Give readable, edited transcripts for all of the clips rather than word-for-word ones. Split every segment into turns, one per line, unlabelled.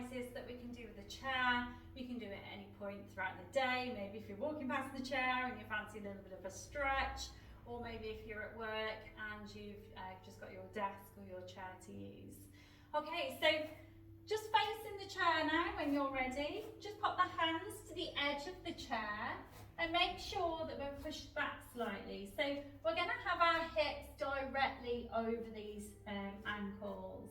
exercises that we can do with the chair. You can do it at any point throughout the day. Maybe if you're walking past the chair and you fancy a little bit of a stretch, or maybe if you're at work and you've just got your desk or your chair to use. Okay, so just facing the chair now when you're ready. Just pop the hands to the edge of the chair and make sure that we're pushed back slightly. So we're going to have our hips directly over these ankles.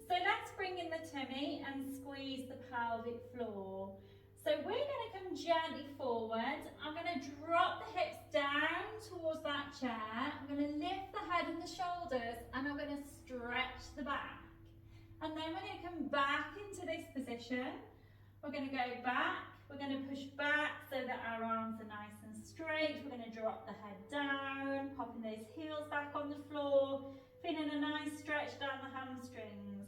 So let's bring in the tummy and squeeze the pelvic floor. So we're going to come gently forward. I'm going to drop the hips down towards that chair. I'm going to lift the head and the shoulders, and I'm going to stretch the back. And then we're going to come back into this position. We're going to go back. We're going to push back so that our arms are nice and straight. We're going to drop the head down, popping those heels back on the floor, feeling a nice stretch down the hamstrings.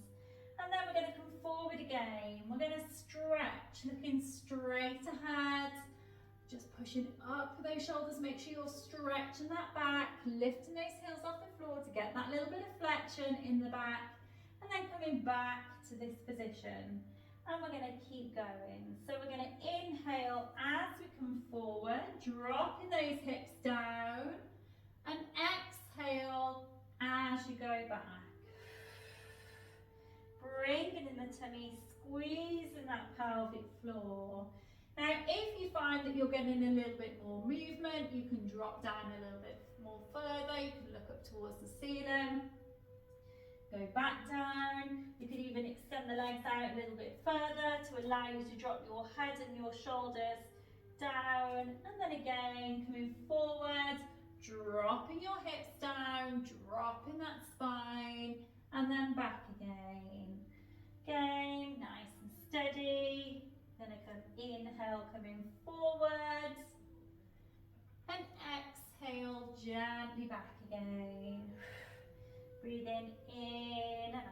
And then we're going to come forward again. We're going to stretch, looking straight ahead. Just pushing up with those shoulders. Make sure you're stretching that back, lifting those heels off the floor to get that little bit of flexion in the back. And then coming back to this position. And we're going to keep going. So we're going to inhale as we come forward, dropping those hips down. And exhale as you go back. Bringing in the tummy, squeezing that pelvic floor. Now, if you find that you're getting a little bit more movement, you can drop down a little bit more further. You can look up towards the ceiling. Go back down. You could even extend the legs out a little bit further to allow you to drop your head and your shoulders down. And then again, coming forward, dropping your hips down, dropping that spine, and then back again. Again, nice and steady. Then I come inhale, coming forward. And exhale, gently back again. Breathing in and out.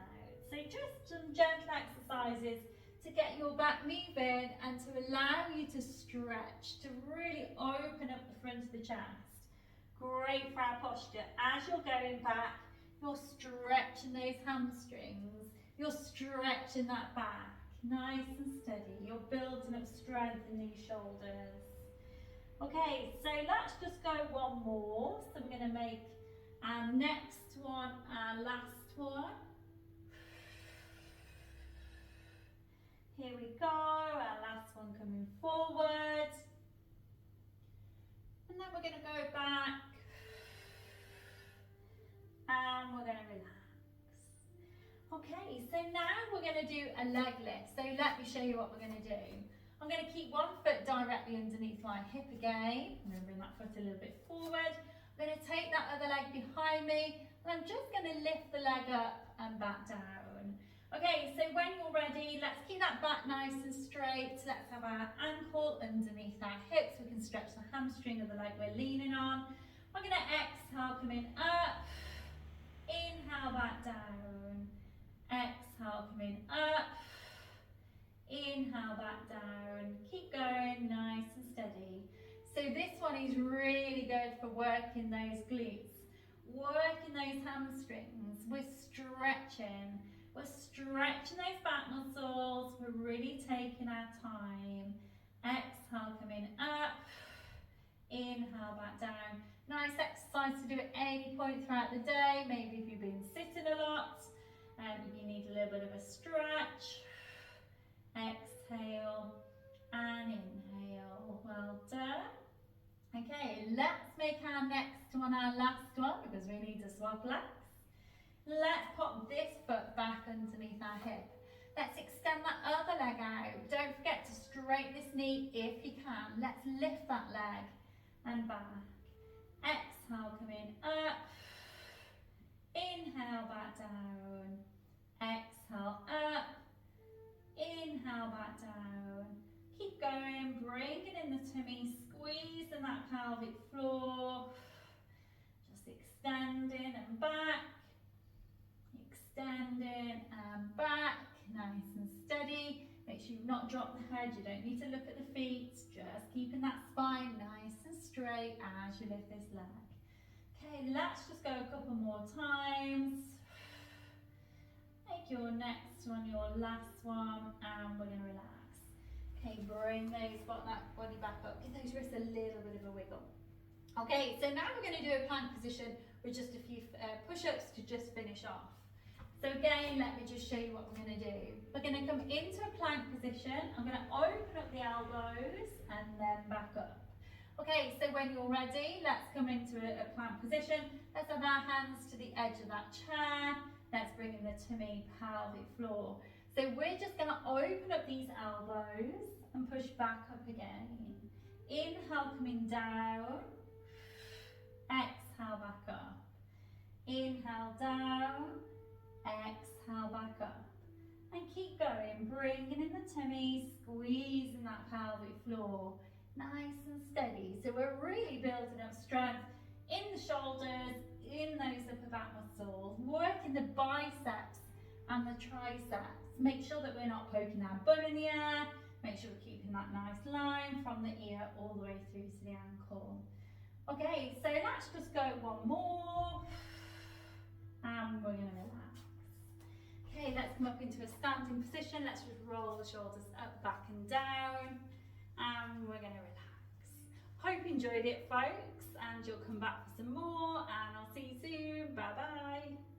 So just some gentle exercises to get your back moving and to allow you to stretch, to really open up the front of the chest. Great for our posture. As you're going back, you're stretching those hamstrings. You're stretching that back. Nice and steady. You're building up strength in these shoulders. Okay, so let's just go one more. So we're going to make our next one, our last one. Here we go, our last one coming forward. And then we're going to go back. And we're going to relax. Okay, so now we're going to do a leg lift. So let me show you what we're going to do. I'm going to keep one foot directly underneath my hip again. I'm going to bring that foot a little bit forward. I'm going to take that other leg behind me, and I'm just going to lift the leg up and back down. Okay, so when you're ready, let's keep that back nice and straight. Let's have our ankle underneath our hips. We can stretch the hamstring of the leg we're leaning on. We're going to exhale, coming up. Inhale, back down. Exhale, coming up. Inhale, back down. Keep going, nice and steady. So this one is really good for working those glutes, working those hamstrings. We're stretching those back muscles. We're really taking our time. Exhale, coming up. Inhale, back down. Nice exercise to do at any point throughout the day. Maybe if you've been sitting a lot and you need a little bit of a stretch. Exhale and inhale. Well done. Okay, let's make our next one our last one because we need to swap legs. Let's pop this foot back underneath our hip. Let's extend that other leg out. Don't forget to straighten this knee if you can. Let's lift that leg and back. Exhale, coming up. Inhale, back down. Exhale, up. Inhale, back down. Keep going, bringing in the tummy, squeezing that pelvic floor. Just extending and back. Extending and back. Nice and steady. Make sure you've not dropped the head. You don't need to look at the feet. Just keeping that spine nice and straight as you lift this leg. Okay, let's just go a couple more times. Make your next one, your last one, and we're going to relax. Okay, bring that body back up. Give those wrists a little bit of a wiggle. Okay, so now we're going to do a plank position with just a few push-ups to just finish off. So again, let me just show you what we're going to do. We're going to come into a plank position. I'm going to open up the elbows and then back up. Okay, so when you're ready, let's come into a plank position. Let's have our hands to the edge of that chair. Let's bring in the tummy, pelvic floor. So we're just going to open up these elbows and push back up again. Inhale, coming down. Exhale, back up. Inhale, down. Exhale, back up. And keep going, bringing in the tummy, squeezing that pelvic floor. Nice and steady. So we're really building up strength in the shoulders, in those upper back muscles, working the biceps and the triceps. Make sure that we're not poking our bum in the air. Make sure we're keeping that nice line from the ear all the way through to the ankle. Okay, so let's just go one more. And we're going to relax. Okay, let's come up into a standing position. Let's just roll the shoulders up, back and down. And we're going to relax. Hope you enjoyed it, folks, and you'll come back for some more, and I'll see you soon. Bye bye.